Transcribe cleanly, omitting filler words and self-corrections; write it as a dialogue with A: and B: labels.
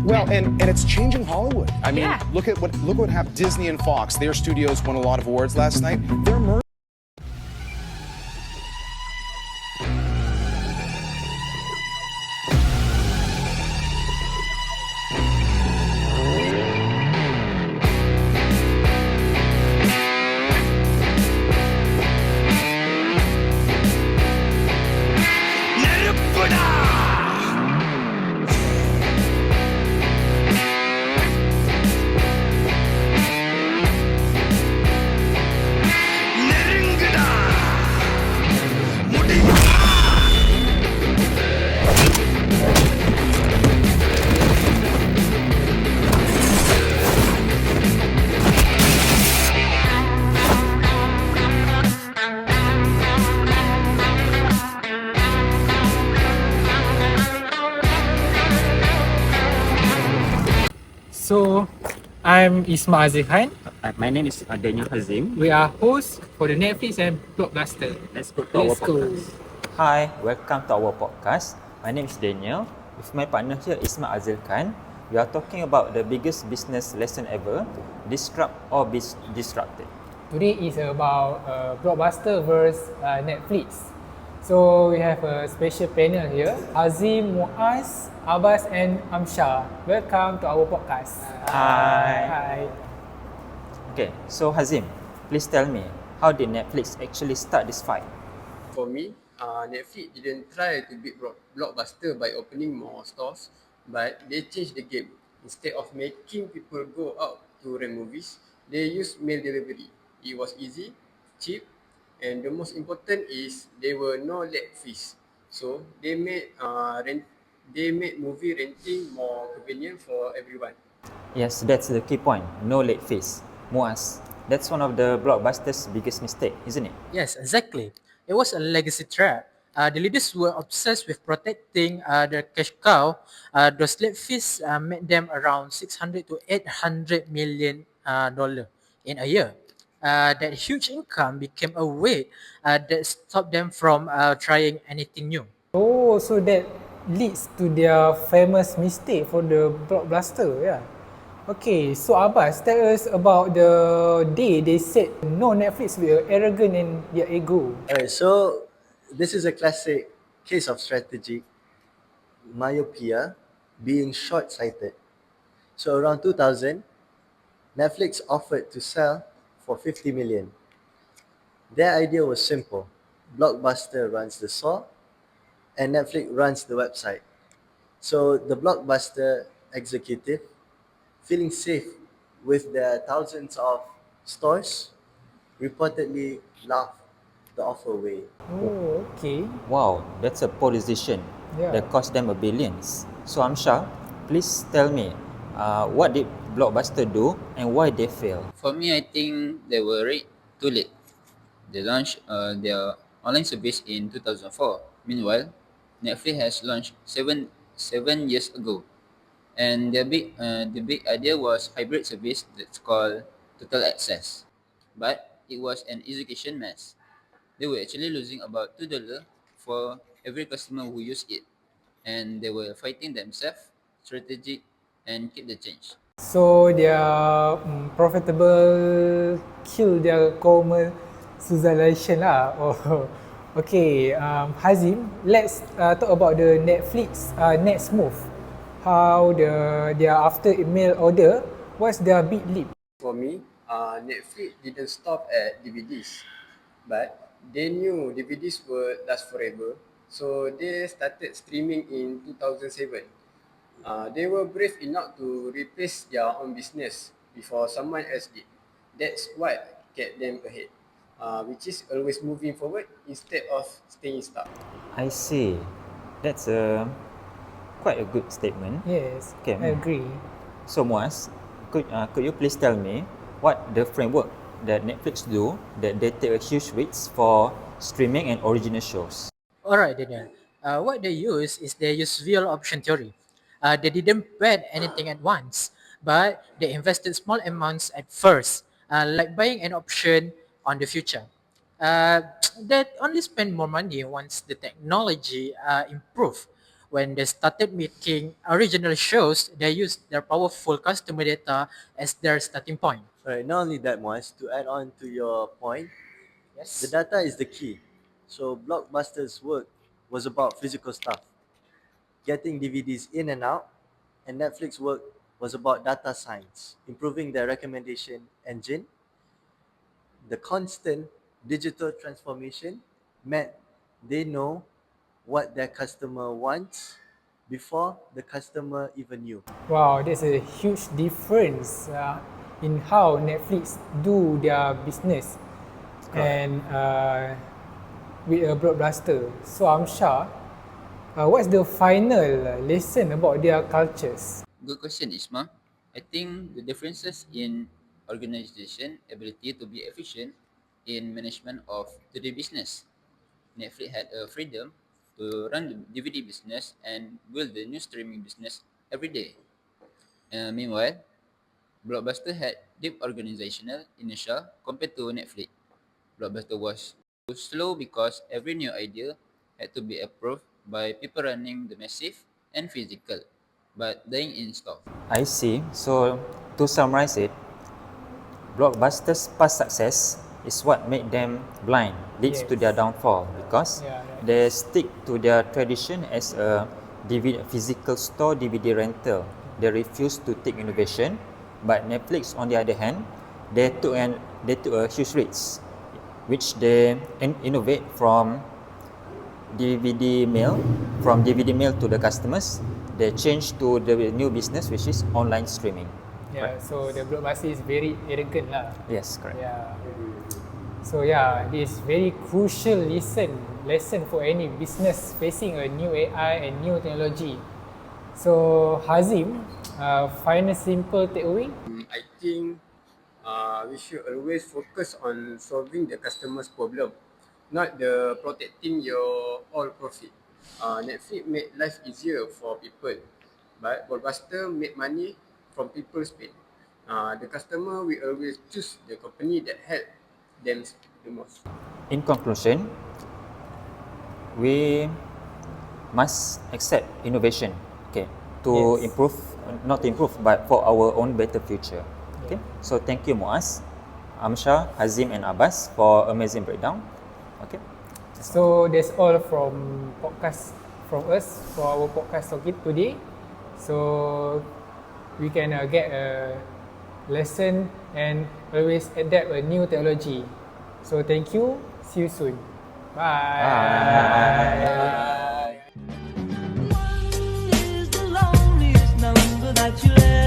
A: Well, and it's changing Hollywood. I mean,
B: Yeah.
A: look what happened. Disney and Fox, their studios won a lot of awards last night. They're merging.
C: So, I'm Isma Azizhan.
D: My name is Daniel Hazim.
C: We are hosts for the Netflix and Blockbuster.
D: Let's go to our
C: Let's go.
D: podcast. Hi, welcome to our podcast. My name is Daniel. With my partner here, Isma Azil Khan. We are talking about the biggest business lesson ever: disrupt or be disrupted.
C: Today is about Blockbuster versus Netflix. So, we have a special panel here. Azim, Muaz, Abbas and Amsha. Welcome to our podcast. Hi.
D: Okay, so Hazim, please tell me, how did Netflix actually start this fight?
E: For me, Netflix didn't try to beat Blockbuster by opening more stores, but they changed the game. Instead of making people go out to rent movies, they used mail delivery. It was easy, cheap, and the most important is there were no late fees. So they made movie renting more convenient for everyone.
D: Yes, that's the key point. No late fees. Muaz, that's one of the Blockbuster's biggest mistake, isn't it?
B: Yes, exactly. It was a legacy trap. The leaders were obsessed with protecting the cash cow. Those late fees made them around 600 to 800 million dollar in a year. That huge income became a weight that stopped them from trying anything new.
C: Oh, so that leads to their famous mistake for the Blockbuster, yeah. Okay, so Abbas, tell us about the day they said no Netflix were arrogant in their ego.
F: Alright, so this is a classic case of strategy, myopia, being short-sighted. So around 2000, Netflix offered to sell for 50 million. Their idea was simple. Blockbuster runs the store and Netflix runs the website. So the Blockbuster executive, feeling safe with their thousands of stores, reportedly laughed the offer away.
C: Oh, okay.
D: Wow, that's a poor decision
C: Yeah.
D: that cost them a billions. So Amsha, please tell me, what did Blockbuster do and why they failed?
G: For me, I think they were too late. They launched their online service in 2004. Meanwhile, Netflix has launched seven years ago, and the big idea was hybrid service that's called Total Access, but it was an execution mess. They were actually losing about $2 for every customer who used it, and they were fighting themselves, strategy, and keep the change.
C: So their profitable kill their commercialization lah. Oh, okay. Hazim, let's talk about the Netflix next move. How their after email order, what's their big leap?
E: For me, Netflix didn't stop at DVDs, but they knew DVDs would last forever, so they started streaming in 2007. They were brave enough to replace their own business before someone else did. That's what kept them ahead, which is always moving forward instead of staying stuck.
D: I see. That's quite a good statement.
C: Yes,
D: Okay.
C: I agree.
D: So Muaz, could you please tell me what the framework that Netflix do that they take a huge risk for streaming and original shows?
B: Alright, Daniel. What they use real option theory. They didn't bet anything at once, but they invested small amounts at first, like buying an option on the future. That only spend more money once the technology improve. when they started making original shows, they used their powerful customer data as their starting point.
F: Alright, not only that, Moaz, to add on to your point,
B: Yes.
F: the data is the key. So Blockbuster's work was about physical stuff, getting DVDs in and out, and Netflix work was about data science, improving their recommendation engine. The constant digital transformation meant they know what their customer wants before the customer even knew.
C: Wow, there's a huge difference in how Netflix do their business and with a Blockbuster. So Amsha, what's the final lesson about their cultures?
G: Good question, Isma. I think the differences in organization ability to be efficient in management of today business. Netflix had a freedom to run the DVD business and build the new streaming business every day. Meanwhile, Blockbuster had deep organizational inertia compared to Netflix. Blockbuster was too slow because every new idea had to be approved by people running the massive and physical, but dying in stock.
D: I see. So to summarize it, Blockbuster's past success is what made them blind, leads to their
C: Yes.
D: downfall because
C: Yeah, right.
D: they stick to their tradition as a DVD, physical store DVD renter. They refuse to take innovation, but Netflix, on the other hand, they took a huge risk, which they innovate from DVD mail to the customers. They change to the new business, which is online streaming.
C: Yeah, so the Blockbuster is very arrogant lah.
D: Yes, correct.
C: Yeah. So yeah, this very crucial lesson for any business facing a new AI and new technology. So Hazim, final simple takeaway.
E: I think we should always focus on solving the customer's problem, not the protecting your all profit. Netflix made life easier for people, but Blockbuster made money from people's pain. The customer will always choose the company that help them the most.
D: In conclusion, we must accept innovation, okay, to
C: Yes.
D: improve, not to improve, but for our own better future. Okay, so thank you Muaz, Amsha, Hazim and Abbas for amazing breakdown. Okay,
C: So that's all from podcast from us for our podcast today. So we can get a lesson and always adapt a new technology. So thank you. See you soon. Bye.
H: One is the loneliest number that you'll